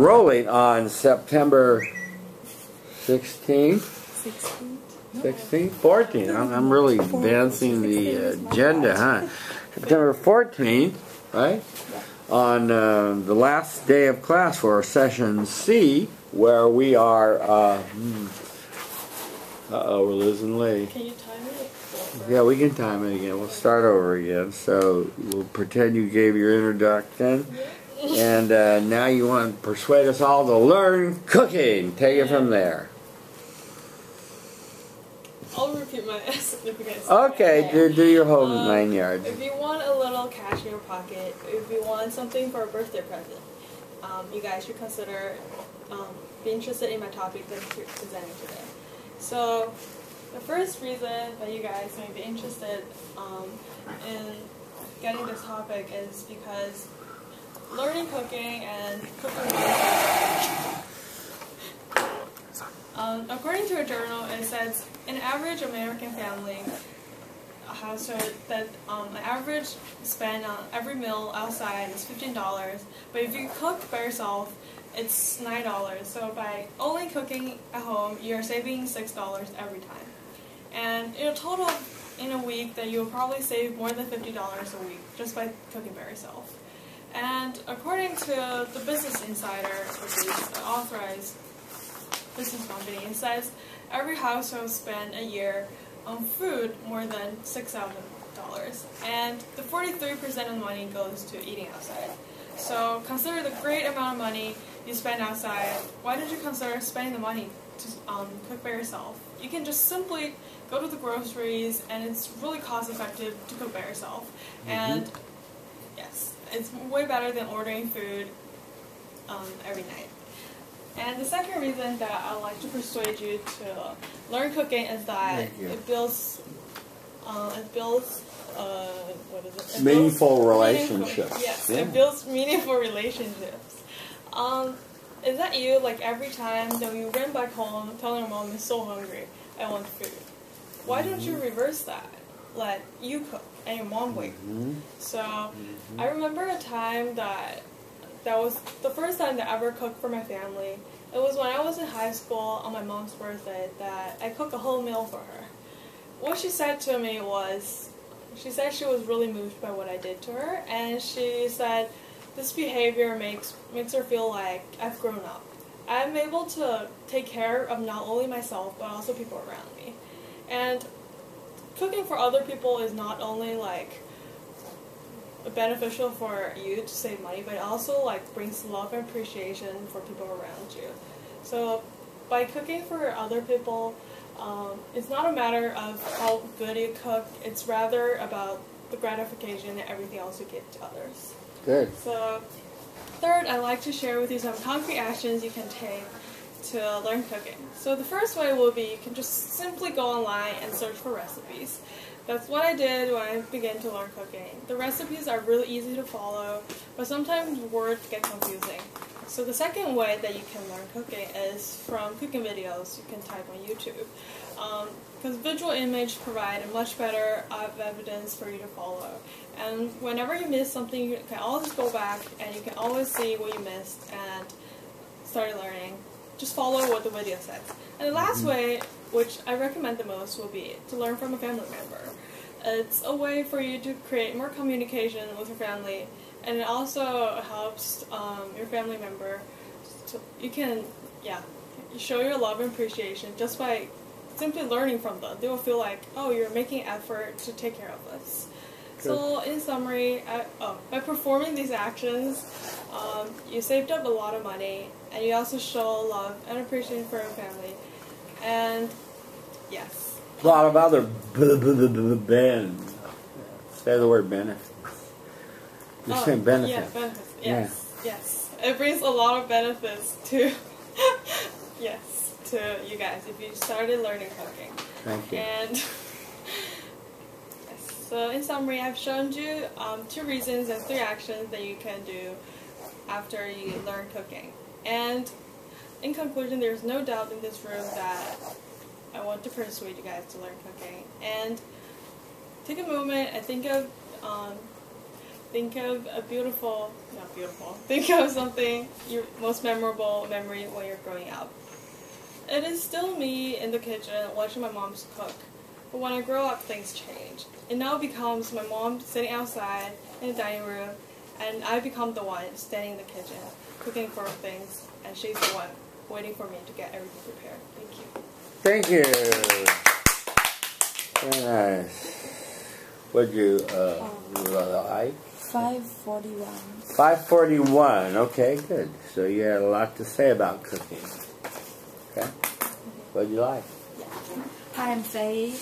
Rolling on September 16th, 14th. I'm really advancing the agenda, huh? September 14th, right? On the last day of class for session C, where we are. Uh-oh, we're losing Lee. Can you time it? Yeah, we can time it again. We'll start over again. So we'll pretend you gave your introduction. And now you want to persuade us all to learn cooking. Take it from there. I'll repeat my significance. Okay, do your whole 9 yards. If you want a little cash in your pocket, if you want something for a birthday present, you guys should consider be interested in my topic that I'm presenting today. So, the first reason that you guys may be interested in getting this topic is because learning cooking and cooking according to a journal, it says an average American family household that an average spend on every meal outside is $15, but if you cook by yourself, it's $9. So by only cooking at home, you're saving $6 every time. And in a total in a week, that you'll probably save more than $50 a week just by cooking by yourself. And according to the Business Insider, which is an authorized business company, it says every household spends a year on food more than $6,000, and the 43% of the money goes to eating outside. So consider the great amount of money you spend outside. Why don't you consider spending the money to cook by yourself? You can just simply go to the groceries, and it's really cost effective to cook by yourself. And yes, it's way better than ordering food every night. And the second reason that I like to persuade you to learn cooking is that it builds what is it? Meaningful relationships. Yes, it builds meaningful relationships. Is that you? Like every time that you run back home, telling your mom, "I'm so hungry, I want food." Why don't you reverse that? Let you cook and your mom wait. So I remember a time that was the first time that I ever cooked for my family. It was when I was in high school on my mom's birthday that I cooked a whole meal for her. What she said to me was, she said she was really moved by what I did to her, and she said this behavior makes her feel like I've grown up. I'm able to take care of not only myself but also people around me. And cooking for other people is not only like beneficial for you to save money, but it also like brings love and appreciation for people around you. So by cooking for other people, it's not a matter of how good you cook, it's rather about the gratification and everything else you give to others. Good. So third, I'd like to share with you some concrete actions you can take to learn cooking. So the first way will be you can just simply go online and search for recipes. That's what I did when I began to learn cooking. The recipes are really easy to follow, but sometimes words get confusing. So the second way that you can learn cooking is from cooking videos you can type on YouTube. Because visual images provide a much better evidence for you to follow. And whenever you miss something, you can always go back and you can always see what you missed and start learning. Just follow what the video says. And the last way, which I recommend the most, will be to learn from a family member. It's a way for you to create more communication with your family, and it also helps your family member. You can, show your love and appreciation just by simply learning from them. They will feel like, oh, you're making effort to take care of us. Good. So in summary, by performing these actions, you saved up a lot of money, and you also show love and appreciation for your family. And yes. A lot of other benefits. Say the word benefits. You're saying benefits. Yeah, benefits. Yes, yes. It brings a lot of benefits to to you guys if you started learning cooking. Thank you. And so in summary, I've shown you 2 reasons and 3 actions that you can do after you learn cooking. And in conclusion, there's no doubt in this room that I want to persuade you guys to learn cooking. And take a moment and think of think of a beautiful, not beautiful, think of something, your most memorable memory when you're growing up. It is still me in the kitchen watching my mom cook, but when I grow up things change. It now becomes my mom sitting outside in the dining room, and I become the one standing in the kitchen cooking for things, and she's the one waiting for me to get everything prepared. Thank you. Thank you. Very nice. What'd you like? 541. 541. Okay, good. So you had a lot to say about cooking. Okay. What'd you like? Hi, I'm Faye.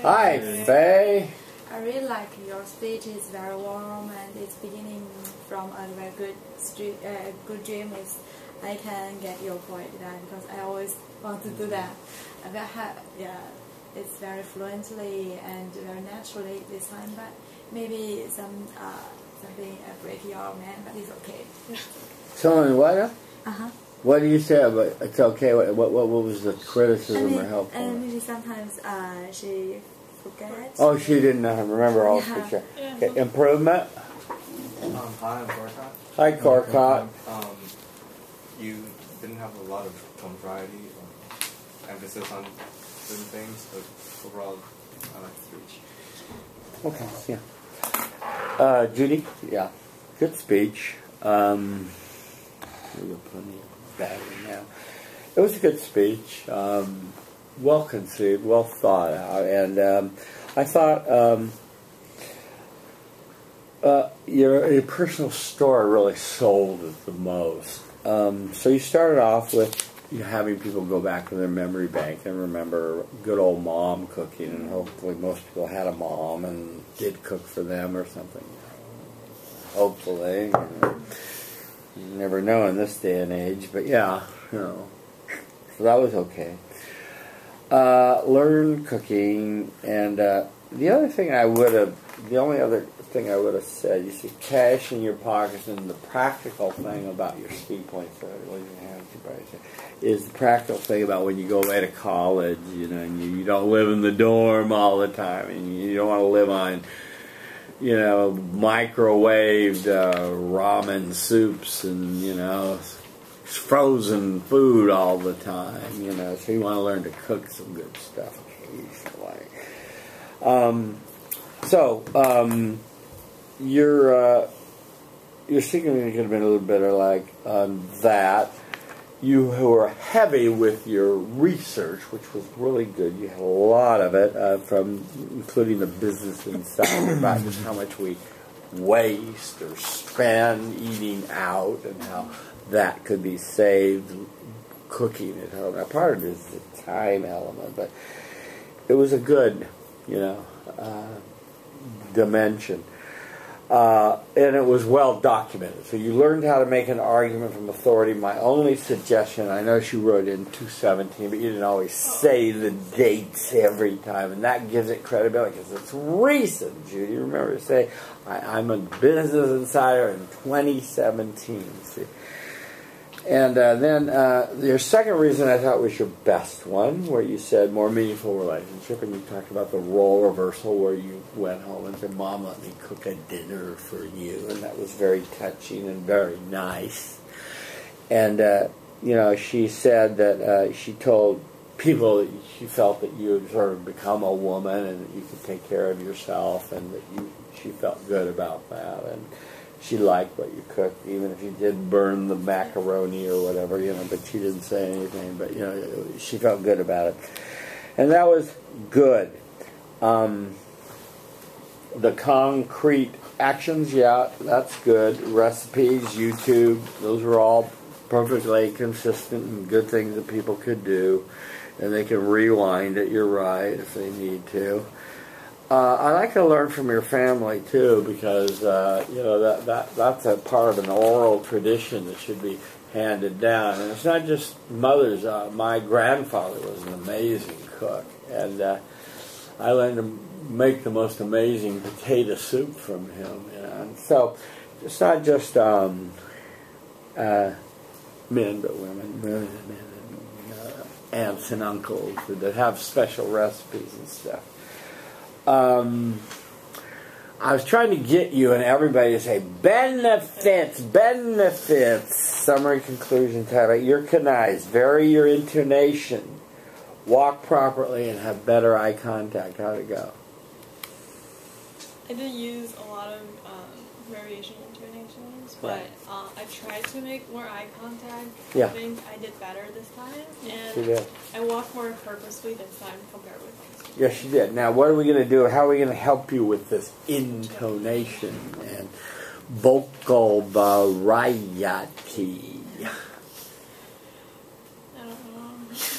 Hi, Faye. I really like your speech. It's very warm and it's beginning from a very good dream. Is I can get your point that because I always want to do that. It's very fluently and very naturally this time, but maybe something break your man, but it's okay. Someone what? What do you say about it's okay? What was the criticism or help? Maybe sometimes she forgets. Oh, she didn't remember all the picture. Okay, improvement. Hi, I'm Korkot. Hi, Korkot. You didn't have a lot of tone variety or emphasis on certain things, but overall, I like the speech. Okay, yeah. Judy, yeah, good speech. We've got plenty of battery now. It was a good speech, well conceived, well thought out, and I thought your personal story really sold it the most. So you started off with having people go back to their memory bank and remember good old mom cooking, and hopefully most people had a mom and did cook for them or something. Hopefully, you never know in this day and age, but yeah, so that was okay. Learn cooking, and the only other thing I would have said, you see cash in your pockets, and the practical thing about your speed points is the practical thing about when you go away to college, and you don't live in the dorm all the time, and you don't want to live on, microwaved ramen soups and, frozen food all the time, so you want to learn to cook some good stuff occasionally. Your secret could have been a little better like that. You were heavy with your research, which was really good. You had a lot of it, including the business inside, about just how much we waste or spend eating out and how that could be saved cooking at home. Now, part of it is the time element, but it was a good, dimension. And it was well documented. So you learned how to make an argument from authority. My only suggestion, I know she wrote in 217, but you didn't always say the dates every time, and that gives it credibility because it's recent, Judy. Remember to say, I'm a business insider in 2017. See? And then your second reason I thought was your best one, where you said more meaningful relationship, and you talked about the role reversal where you went home and said, Mom, let me cook a dinner for you, and that was very touching and very nice. And, she said that she told people that she felt that you had sort of become a woman and that you could take care of yourself, and that she felt good about that, and she liked what you cooked, even if you did burn the macaroni or whatever, but she didn't say anything. But, she felt good about it. And that was good. The concrete actions, yeah, that's good. Recipes, YouTube, those were all perfectly consistent and good things that people could do. And they can rewind it, you're right, if they need to. I like to learn from your family too, because that's a part of an oral tradition that should be handed down. And it's not just mothers. My grandfather was an amazing cook, and I learned to make the most amazing potato soup from him. And so it's not just men, but women, aunts and uncles that have special recipes and stuff. I was trying to get you and everybody to say benefits, benefits. Summary, conclusion, title. Your kanais, vary your intonation, walk properly, and have better eye contact. How'd it go? I did use a lot of variation intonations, but I tried to make more eye contact. Yeah. I think I did better this time, You and did. I walked more purposefully this time compared with last week. Yes, you did. Now, what are we going to do? How are we going to help you with this intonation and vocal variety? I don't know.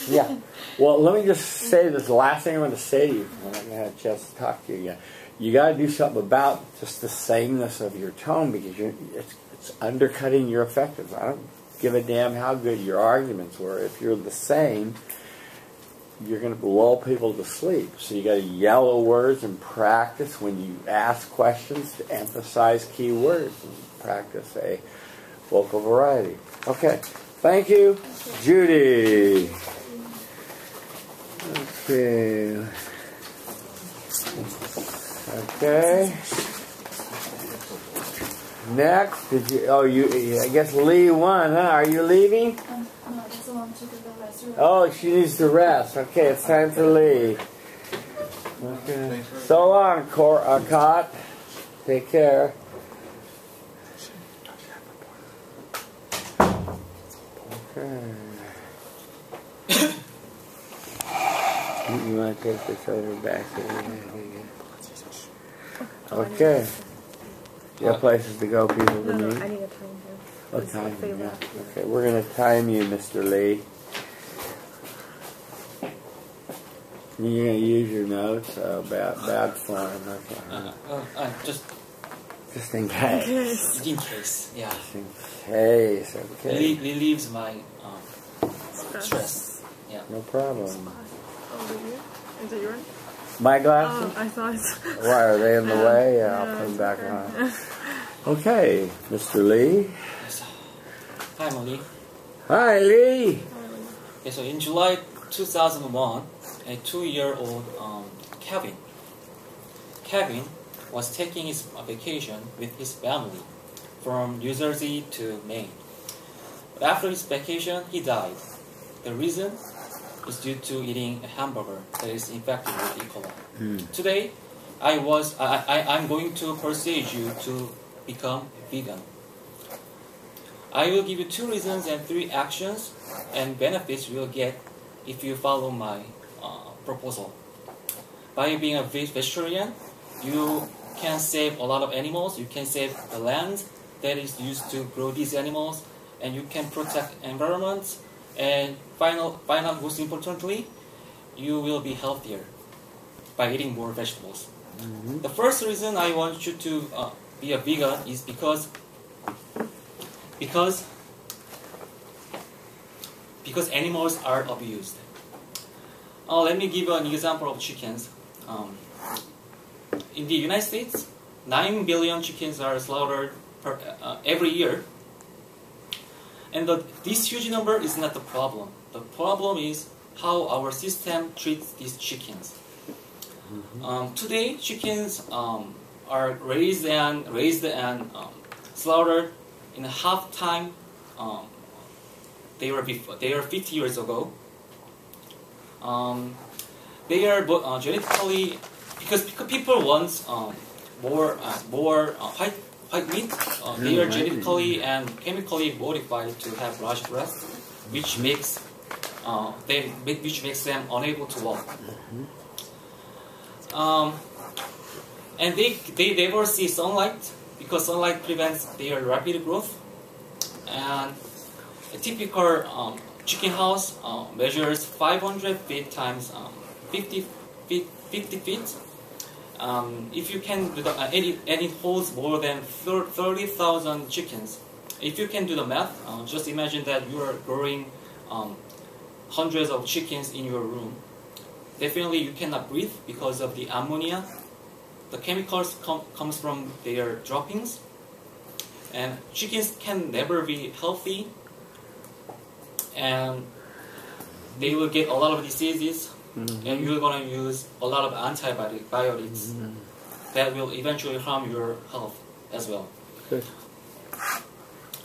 Yeah. Well, let me just say this last thing I'm going to say to you. I'm not going to have a chance to talk to you again. You got to do something about just the sameness of your tone because it's undercutting your effectiveness. I don't give a damn how good your arguments were. If you're the same, you're going to lull people to sleep. So you got to yellow words and practice when you ask questions to emphasize key words and practice a vocal variety. Okay. Thank you, Judy. Okay. Okay. Next, I guess Lee won, huh? Are you leaving? No, I just want to go to the restroom. Oh, she needs to rest. Okay, it's time for Lee. Okay. So long, Cot. Take care. Okay. You want to take this over back here? Okay. You have places to go, people to meet? I need a time here. Oh, time, yeah. Okay, we're going to time you, Mr. Lee. You're going to use your notes? Oh, bad form. Okay. Just in case. In case, yeah. Just in case, okay. Relieves my stress. Yeah. No problem. Is it yours? My glasses? I thought. Why, are they in the way? Yeah, I'll put them back on. Okay, Mr. Lee. Yes. Hi, Moni. Hi, Lee. Okay, so in July 2001, a 2-year-old Kevin was taking his vacation with his family from New Jersey to Maine. But after his vacation, he died. The reason is due to eating a hamburger that is infected with Ucla. Today, I'm going to persuade you to become vegan. I will give you 2 reasons and 3 actions and benefits you will get if you follow my proposal. By being a vegetarian, you can save a lot of animals. You can save the land that is used to grow these animals, and you can protect environment. And final, most importantly, you will be healthier by eating more vegetables. The first reason I want you to be a vegan is because animals are abused. Let me give you an example of chickens. In the United States, 9 billion chickens are slaughtered every year. And this huge number is not the problem. The problem is how our system treats these chickens. Today, chickens are raised and slaughtered in half time they are 50 years ago. They are genetically, because people want more white meat. They are genetically and chemically modified to have large breasts, which makes them unable to walk. And they never see sunlight because sunlight prevents their rapid growth. And a typical chicken house measures 500 feet times 50 feet. If you can do and it holds more than 30,000 chickens. If you can do the math, just imagine that you are growing hundreds of chickens in your room. Definitely you cannot breathe because of the ammonia. The chemicals comes from their droppings. And chickens can never be healthy. And they will get a lot of diseases. And you're going to use a lot of antibiotics. that will eventually harm your health as well. Good.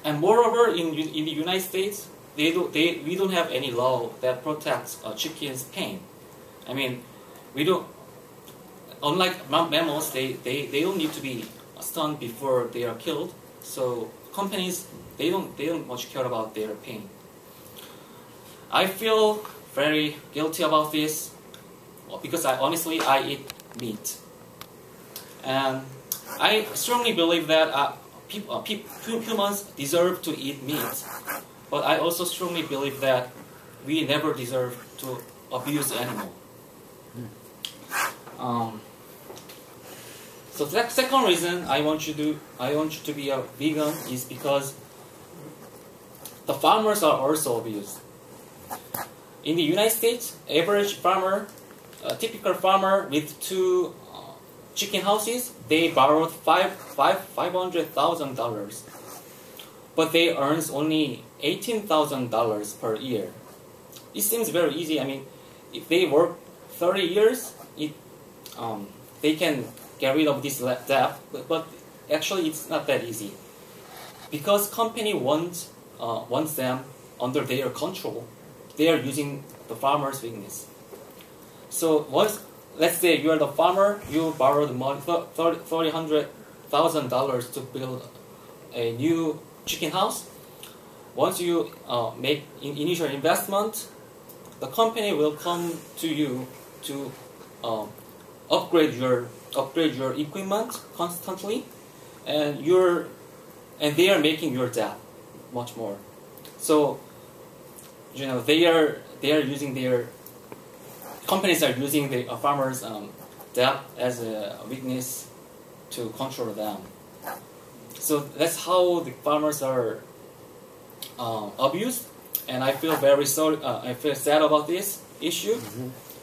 And moreover, in the United States, we don't have any law that protects chickens' pain. I mean, we don't. Unlike mammals, they don't need to be stunned before they are killed. So companies they don't much care about their pain. I feel very guilty about this because I eat meat, and I strongly believe that humans deserve to eat meat. But I also strongly believe that we never deserve to abuse animal. So the second reason I want you to be a vegan is because the farmers are also abused. In the United States, average farmer, a typical farmer with 2 chicken houses, they borrowed $500,000, but they earns only $18,000 per year. It seems very easy. I mean, if they work 30 years, they can get rid of this debt. But actually, it's not that easy because company wants them under their control. They are using the farmer's weakness. So let's say you are the farmer, you borrowed money, $300,000 to build a new chicken house. Once you make initial investment, the company will come to you to upgrade your equipment constantly, and they are making your debt much more. So they are using companies are using the farmers' debt as a weakness to control them. So that's how the farmers are abused, and I feel very sorry. I feel sad about this issue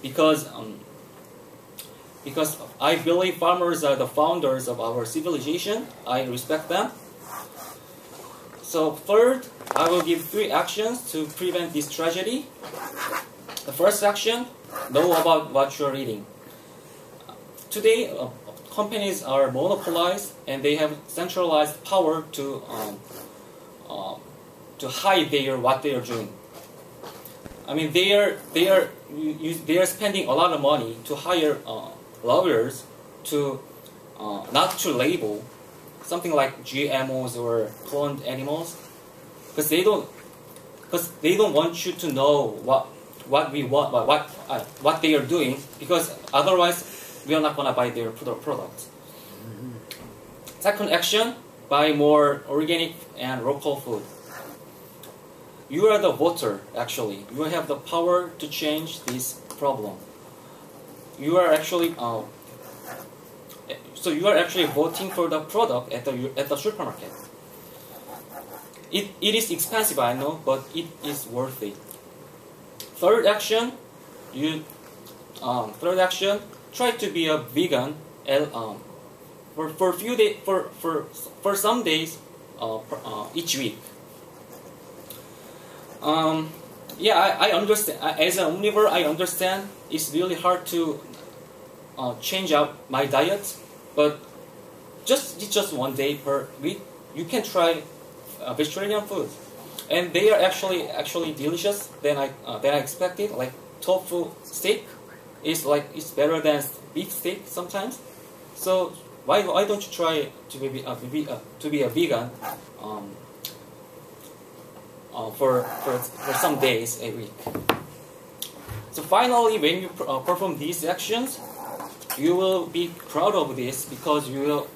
because I believe farmers are the founders of our civilization. I respect them. So third, I will give 3 actions to prevent this tragedy. The first action: know about what you're eating. Today, companies are monopolized and they have centralized power to hide what they are doing. I mean, they are spending a lot of money to hire lawyers to not to label something like GMOs or cloned animals, because they don't want you to know what we want, what they are doing, because otherwise we are not gonna buy their products. Second action: buy more organic and local food. You are the voter, actually. You have the power to change this problem. You are actually voting for the product at the supermarket. It is expensive, I know, but it is worth it. Third action: try to be a vegan for a few days, for some days each week. I understand. As an omnivore, I understand it's really hard to change out my diet, but just one day per week, you can try vegetarian food, and they are actually delicious than I expected. Like tofu steak is better than beef steak sometimes. So why don't you try to be a vegan for some days a week? So finally, when you perform these actions, you will be proud of this because you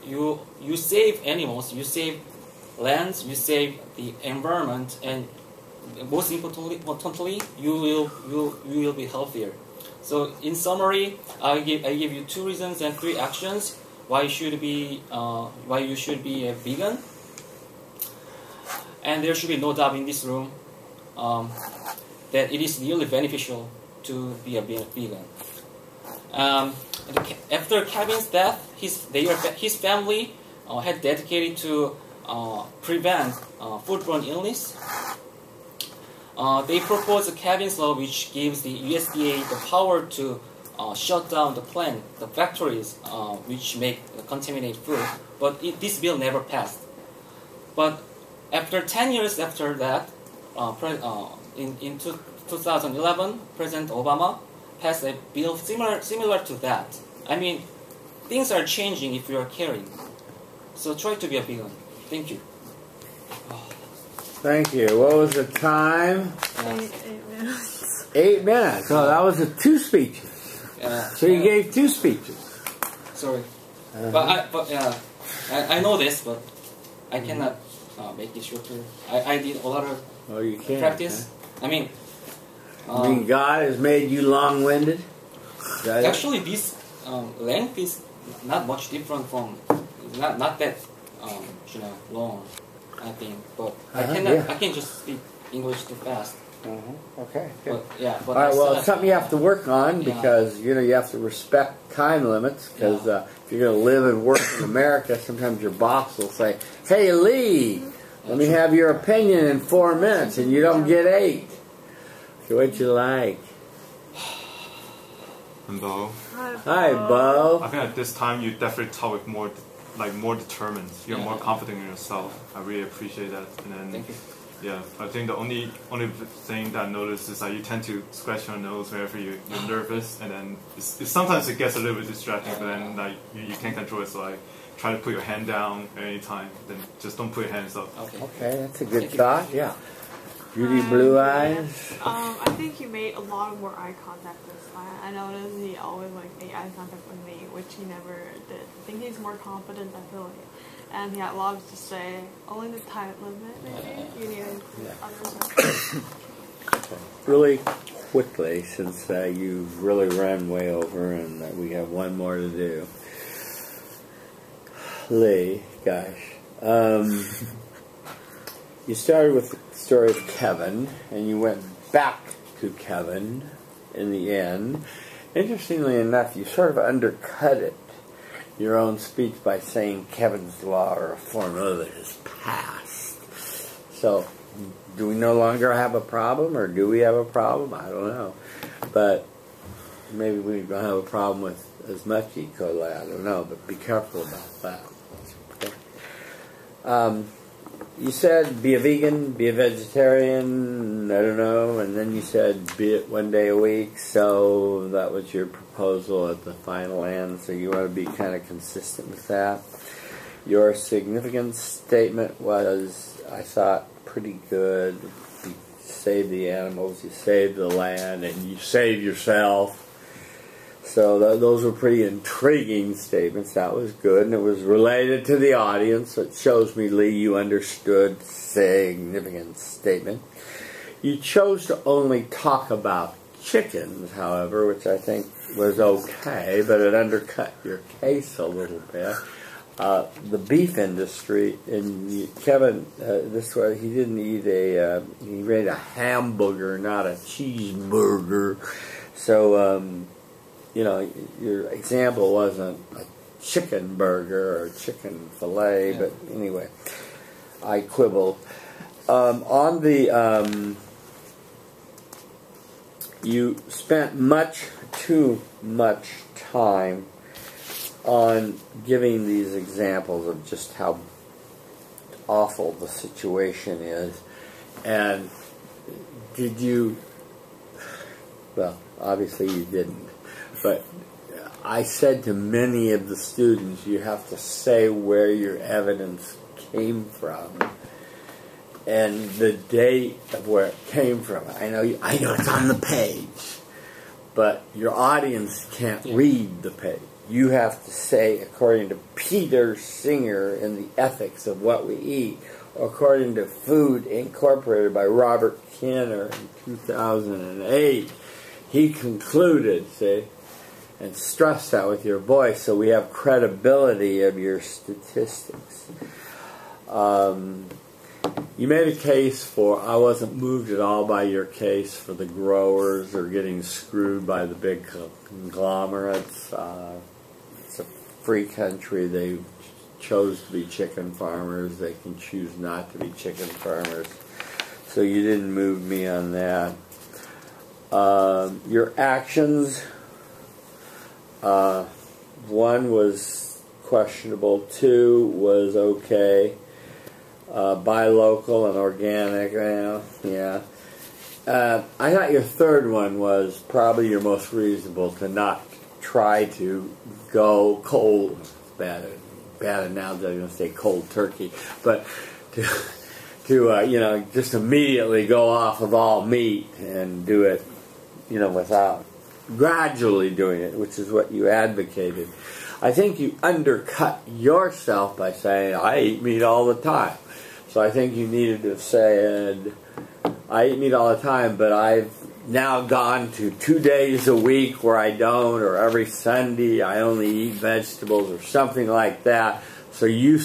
save animals, you save lands, you save the environment, and most importantly, you will be healthier. So in summary, I give you 2 reasons and 3 actions why you should be a vegan. And there should be no doubt in this room that it is really beneficial to be a vegan. After Kevin's death, his family had dedicated to prevent foodborne illness. They proposed a Kevin's law, which gives the USDA the power to shut down the plant, the factories which make contaminated food, but this bill never passed. But after 10 years after that, in 2011, President Obama passed a bill similar to that. I mean, things are changing if you are caring. So try to be a vegan. Thank you. Thank you. What was the time? 8 minutes. 8 minutes. Oh, that was 2 speeches. So you gave 2 speeches. Sorry. I know this, but I cannot make it shorter. I did a lot of You can't. practice. Huh? I mean, God has made you long-winded? actually, this length is not much different from not that long. I think, but I can't just speak English too fast. Okay. Good. But All right. Well, it's something you have to work on because you have to respect time limits. Because if you're going to live and work in America, sometimes your boss will say, "Hey, Lee, let me have your opinion in 4 minutes," and you don't get 8. So what you like? And Bo. Hi, Bo. I think at this time you definitely talk with more determined. You're more confident in yourself. I really appreciate that. And then, thank you. Yeah, I think the only thing that I noticed is that you tend to scratch your nose whenever you're nervous, and then sometimes it gets a little bit distracting. But then you can't control it, so I try to put your hand down at any time. Then just don't put your hands up. Okay, that's a good thought. Yeah. Beauty blue eyes. I think he made a lot more eye contact this time. I noticed he always made eye contact with me, which he never did. I think he's more confident, I feel like. And he had lots to say. Only the time limit, maybe. You need others. Really quickly, since you've really run way over and we have one more to do. Lee, gosh. You started with the story of Kevin, and you went back to Kevin in the end. Interestingly enough, you sort of undercut it, your own speech, by saying Kevin's law or a formula that is past. So, do we no longer have a problem, or do we have a problem? I don't know. But maybe we don't have a problem with as much E. coli, I don't know, but be careful about that. Okay. You said be a vegan, be a vegetarian, I don't know, and then you said be it 1 day a week, so that was your proposal at the final end, so you want to be kind of consistent with that. Your significant statement was, I thought, pretty good. You save the animals, you save the land, and you save yourself. So those were pretty intriguing statements. That was good, and it was related to the audience. It shows me, Lee, you understood significant statement. You chose to only talk about chickens, however, which I think was okay, but it undercut your case a little bit. The beef industry, and Kevin, this way, he didn't eat he ate a hamburger, not a cheeseburger. So, your example wasn't a chicken burger or chicken fillet, but anyway, I quibble. On the, you spent too much time on giving these examples of just how awful the situation is, and did you, well, obviously you didn't. But I said to many of the students, you have to say where your evidence came from and the date of where it came from. I know it's on the page, but your audience can't read the page. You have to say, according to Peter Singer in The Ethics of What We Eat, or according to Food Incorporated by Robert Kinner in 2008. He concluded, see, and stress that with your voice so we have credibility of your statistics. You made a case for, I wasn't moved at all by your case for the growers or getting screwed by the big conglomerates. It's a free country. They chose to be chicken farmers. They can choose not to be chicken farmers. So you didn't move me on that. Your actions 1 was questionable, 2 was okay, buy local and organic, yeah. I thought your third one was probably your most reasonable, to not try to go cold. Bad analogy, I'm going to say cold turkey, but to just immediately go off of all meat and do it, without gradually doing it, which is what you advocated. I think you undercut yourself by saying, I eat meat all the time. So I think you needed to have said, I eat meat all the time, but I've now gone to 2 days a week where I don't, or every Sunday I only eat vegetables, or something like that. So you're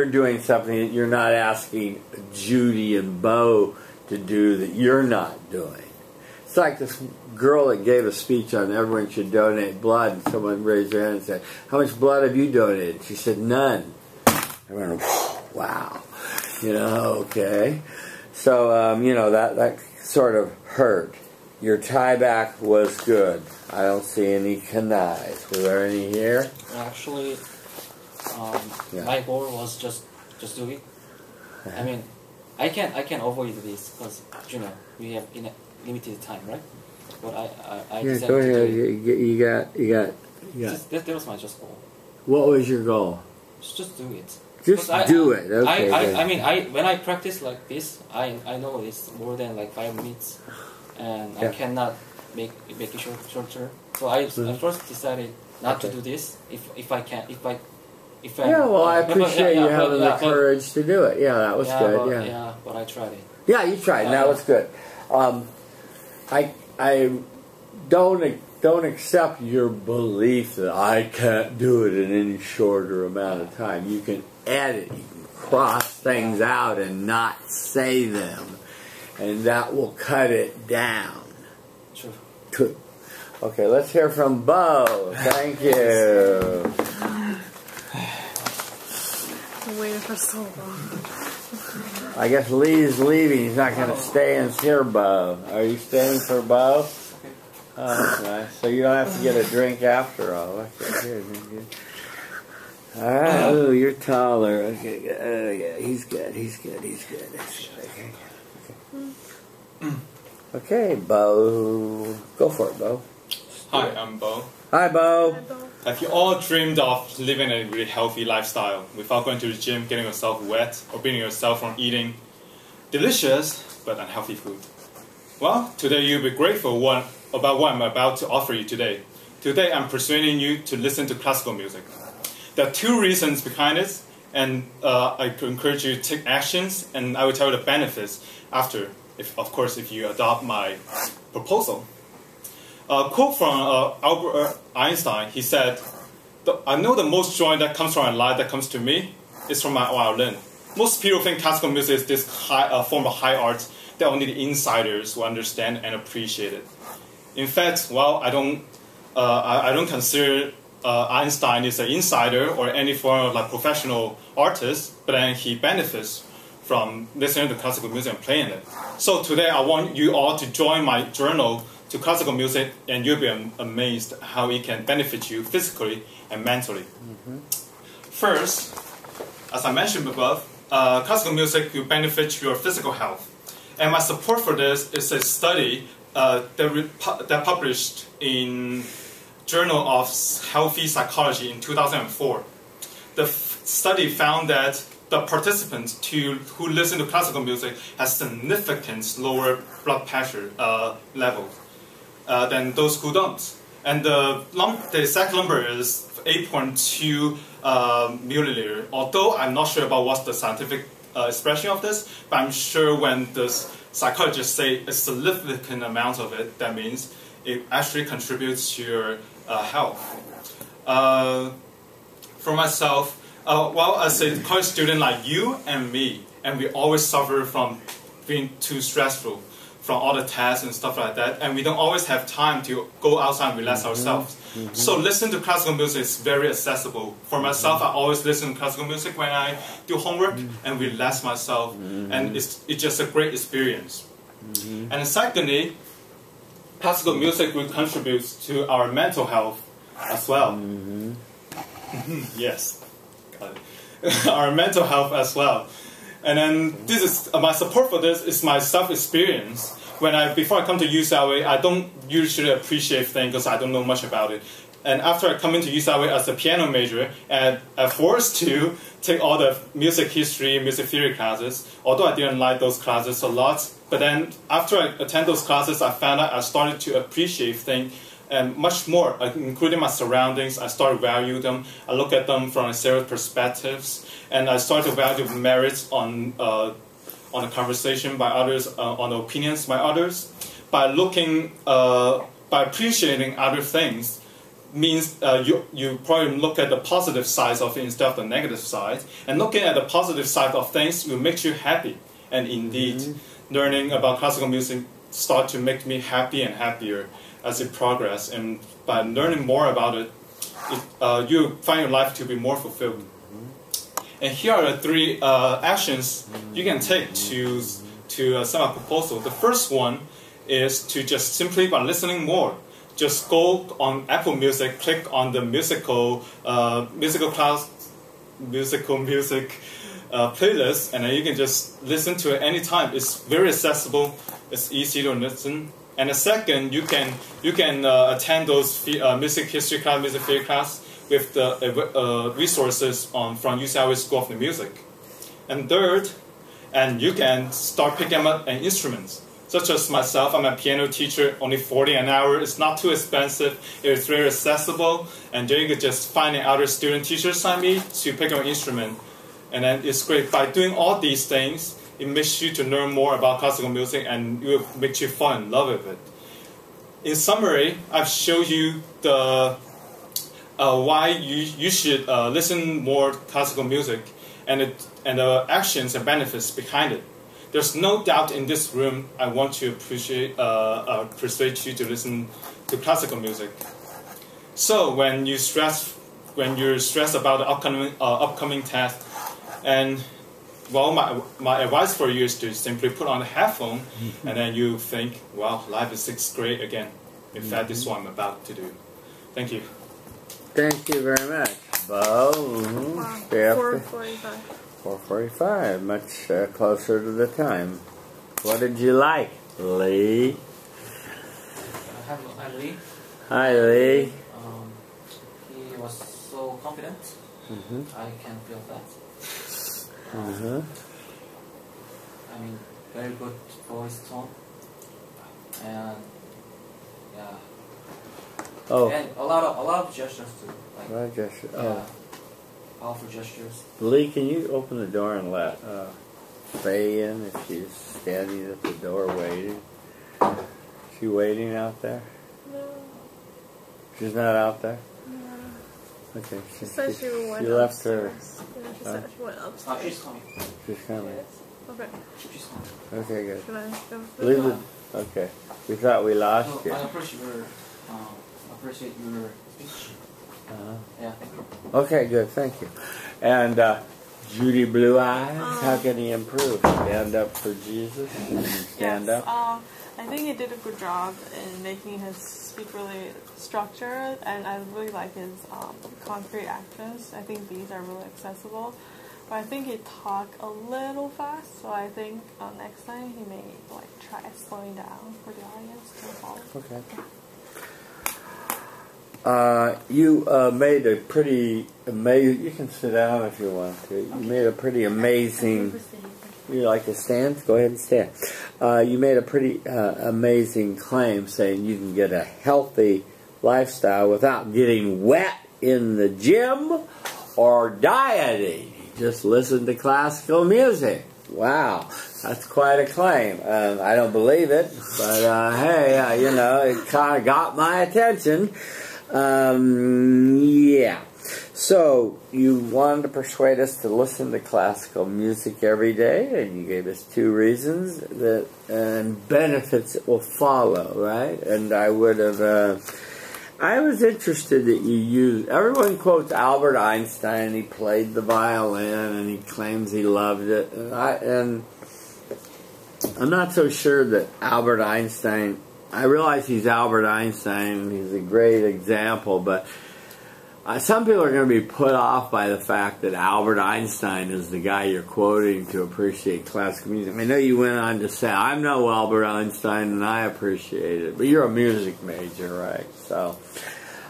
doing something that you're not asking Judy and Bo to do that you're not doing. It's like this girl that gave a speech on everyone should donate blood, and someone raised their hand and said, how much blood have you donated? She said, none. I went, wow. Okay. So, that sort of hurt. Your tieback was good. I don't see any canais. Were there any here? Actually, my goal was just do it. I mean, I can avoid this because we have limited time, right? But I decided go ahead. to do it. You got. That was my just goal. What was your goal? Just do it. Just do it. Okay. I mean, when I practice like this, I know it's more than like 5 minutes, and I cannot make it shorter. So I first decided not to do this if I can. I appreciate you having the courage to do it. Yeah, that was good. But I tried it. Yeah, you tried. And that was good. I don't accept your belief that I can't do it in any shorter amount of time. You can edit, you can cross things out and not say them, and that will cut it down. True. Okay, let's hear from Bo. Thank you. I'm waiting for so long. I guess Lee's leaving. He's not going to stay and hear Bo. Are you staying for Bo? Oh, that's nice. So you don't have to get a drink after all. Okay, good. All right. Oh, you're taller. Okay, good. Yeah, he's good. Okay, Bo. Go for it, Bo. Hi, I'm Bo. Hi, Bo. Have you all dreamed of living a really healthy lifestyle without going to the gym, getting yourself wet, or beating yourself from eating delicious but unhealthy food? Well, today you'll be grateful about what I'm about to offer you today. Today I'm persuading you to listen to classical music. There are 2 reasons behind it, and I encourage you to take actions, and I will tell you the benefits after, if you adopt my proposal. A quote from Albert Einstein, he said, I know the most joy that comes from my life that comes to me is from my violin. Most people think classical music is this form of high art that only the insiders will understand and appreciate it. In fact, I don't consider Einstein is an insider or any form of like professional artist, but then he benefits from listening to classical music and playing it. So today I want you all to join my journal to classical music, and you'll be amazed how it can benefit you physically and mentally. First, as I mentioned above, classical music will benefit your physical health. And my support for this is a study that published in Journal of Healthy Psychology in 2004. The study found that the participants who listen to classical music has significant lower blood pressure level than those who don't. And the exact number is 8.2 milliliter. Although I'm not sure about what's the scientific expression of this, but I'm sure when the psychologists say a significant amount of it, that means it actually contributes to your health. For myself, as a college student like you and me, and we always suffer from being too stressful from all the tests and stuff like that, and we don't always have time to go outside and relax ourselves. So listening to classical music is very accessible. For myself, I always listen to classical music when I do homework and relax myself, and it's just a great experience. And secondly, classical music will contribute to our mental health as well. Yes, got it. Our mental health as well. And then this is my support for this is my self-experience. Before I come to UCLA, I don't usually appreciate things because I don't know much about it. And after I come into UCLA as a piano major, and I'm forced to take all the music history, music theory classes, although I didn't like those classes a lot. But then after I attend those classes, I found out I started to appreciate things and much more, including my surroundings. I started to value them. I look at them from serious perspectives, and I started to value merits on a conversation by others, on opinions by others. By appreciating other things means you probably look at the positive sides of it instead of the negative side. And looking at the positive side of things will make you happy. And indeed, learning about classical music started to make me happy and happier as it progressed. And by learning more about it, you find your life to be more fulfilled. And here are the 3 actions you can take to sum up a proposal. The first one is to just simply by listening more. Just go on Apple Music, click on the musical music playlist, and then you can just listen to it anytime. It's very accessible. It's easy to listen. And the second, you can attend those music history class, music theory class with the resources from UCLA School of the Music. And third, and you can start picking up an instrument. Such as myself, I'm a piano teacher, only $40 an hour. It's not too expensive. It's very accessible. And then you can just find other student teachers like me to pick up an instrument. And then it's great. By doing all these things, it makes you to learn more about classical music and it will make you fall in love with it. In summary, I've shown you the why you should listen more classical music and the actions and benefits behind it. There's no doubt in this room I want to persuade you to listen to classical music. So when you're stressed about the upcoming test, and well, my advice for you is to simply put on a headphone, and then you think, wow, life is 6th grade again. In fact, this is what I'm about to do. Thank you. Thank you very much, Bo. 4:45. 4:45, much closer to the time. What did you like, Lee? Hi, Lee. Hi, Lee. He was so confident. I can feel that. I mean, very good voice tone. And yeah. Oh. And a lot of gestures too. Like, Right gesture. yeah, Oh. powerful gestures. Lee, can you open the door and let Faye in if she's standing at the door waiting? Is she waiting out there? No. She's not out there? No. Okay. She said she went left her. upstairs. Yeah, she said she went upstairs. She's coming. She's coming. Yes. Okay. She's coming. Okay, good. Should I go? Leave it. Okay. We thought we lost So you. I appreciate your speech. Yeah, thank you. Okay, good. Thank you. And Judy Blue Eyes, how can he improve? Stand up for Jesus and stand Yes, up? I think he did a good job in making his speech really structured, and I really like his concrete actions. I think these are really accessible. But I think he talked a little fast, so I think next time he may try slowing down for the audience to follow. Okay. You made a pretty amazing. You can sit down if you want to. You made a pretty amazing. You like to stand? Go ahead and stand. You made a pretty amazing claim saying you can get a healthy lifestyle without getting wet in the gym or dieting. Just listen to classical music. Wow, that's quite a claim. I don't believe it, but hey, it kind of got my attention. Yeah. So you wanted to persuade us to listen to classical music every day, and you gave us 2 reasons that and benefits that will follow, right? And I would have. I was interested that you used. Everyone quotes Albert Einstein. He played the violin, and he claims he loved it. And I'm not so sure that Albert Einstein. I realize he's Albert Einstein. He's a great example, but some people are going to be put off by the fact that Albert Einstein is the guy you're quoting to appreciate classical music. I know you went on to say, I'm no Albert Einstein and I appreciate it, but you're a music major, right? So,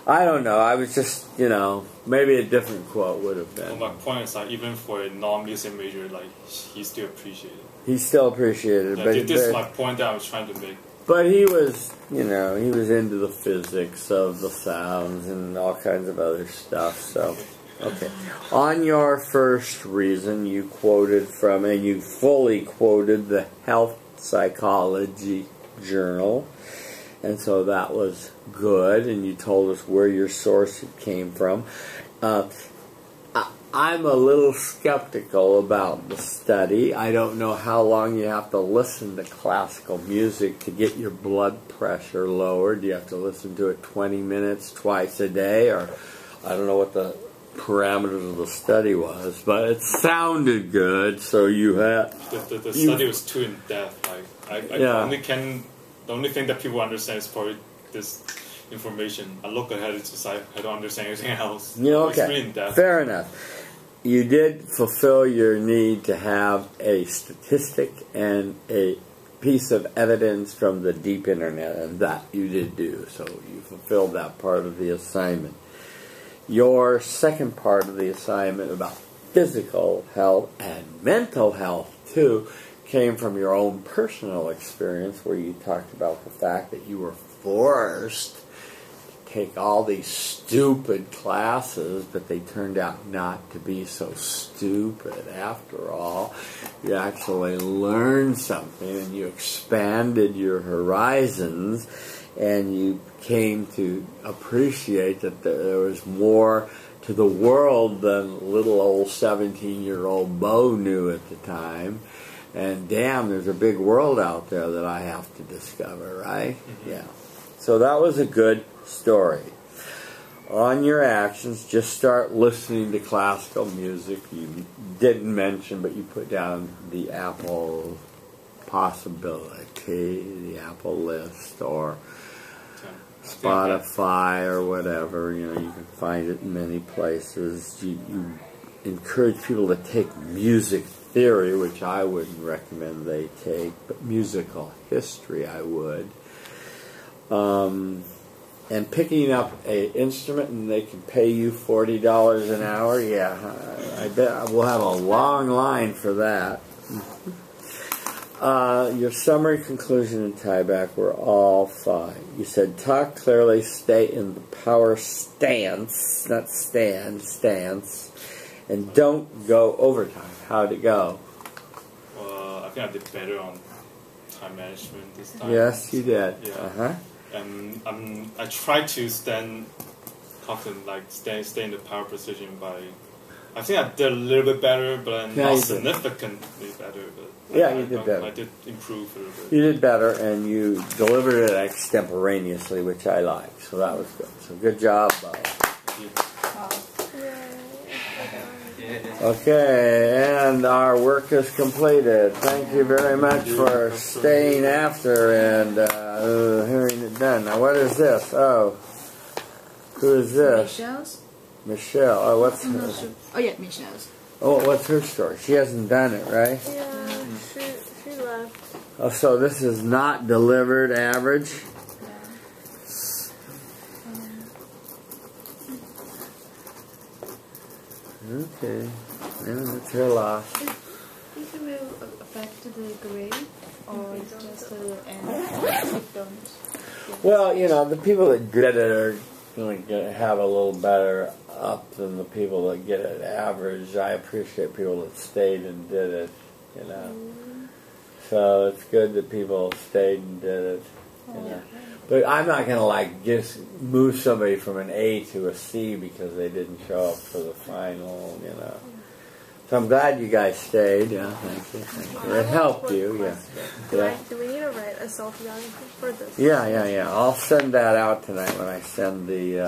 I don't know. I was just, you know, maybe a different quote would have been. Well, my point is like, even for a non-music major, like, he still appreciated it. He still appreciated it. Yeah, but this is my point that I was trying to make. But he was, you know, he was into the physics of the sounds and all kinds of other stuff. So, okay. On your first reason, you quoted from, and you fully quoted the Health Psychology Journal. And so that was good, and you told us where your source came from. I'm a little skeptical about the study. I don't know how long you have to listen to classical music to get your blood pressure lowered. Do you have to listen to it 20 minutes twice a day? Or I don't know what the parameters of the study was, but it sounded good, so you had... The study was too in-depth. Like, the only thing that people understand is probably this information. I look ahead, it's just I don't understand anything else. You know, okay, it's really in-depth. Fair enough. You did fulfill your need to have a statistic and a piece of evidence from the deep internet, and that you did do. So you fulfilled that part of the assignment. Your second part of the assignment about physical health and mental health, too, came from your own personal experience, where you talked about the fact that you were forced take all these stupid classes, but they turned out not to be so stupid after all. You actually learned something, and you expanded your horizons, and you came to appreciate that there was more to the world than little old 17-year-old Bo knew at the time. And damn, there's a big world out there that I have to discover, right? Mm-hmm. Yeah. So that was a good story. On your actions, just start listening to classical music. You didn't mention, but you put down the Apple possibility, the Apple list, or Spotify, or whatever. You know, you can find it in many places. You encourage people to take music theory, which I wouldn't recommend they take, but musical history I would. And picking up an instrument and they can pay you $40 an hour, yeah, I bet we'll have a long line for that. Your summary, conclusion, and tieback were all fine. You said, talk clearly, stay in the power stance, not stand, stance, and don't go overtime. How'd it go? Well, I think I did better on time management this time. Yes, you did. Yeah. Uh-huh. And I tried to stand confident, like stay in the power position by. I think I did a little bit better, but not significantly better. But yeah, you did better. I did improve a little bit. You did better, and you delivered it extemporaneously, which I liked. So that was good. So good job, Bob. Okay, and our work is completed. Thank you very much for staying after and hearing it done. Now, what is this? Oh, who is this? Michelle. Oh, what's her? Oh, yeah, Michelle's. Oh, what's her story? She hasn't done it, right? Yeah, she left. Oh, so this is not delivered average? Okay, yeah, that's her loss. If it will affect the grade, or it's just the end? Well, you know, the people that get it are going to have a little better up than the people that get it average. I appreciate people that stayed and did it, you know. So it's good that people stayed and did it, you know. But I'm not going to, like, just move somebody from an A to a C because they didn't show up for the final, you know. So I'm glad you guys stayed. Yeah, thank you. Thank you. It helped you, yeah. Do we need to write a self-evaluation for this? Yeah. I'll send that out tonight when I send the,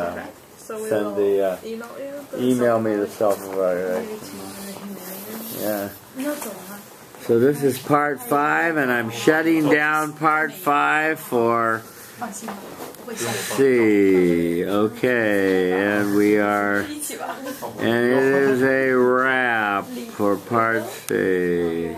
email me the self-evaluation. Yeah. So this is part 5, and I'm shutting down part 5 for 放心吧，我会下来。 C. Okay, and we are, 一起吧。 and it is a wrap for part C.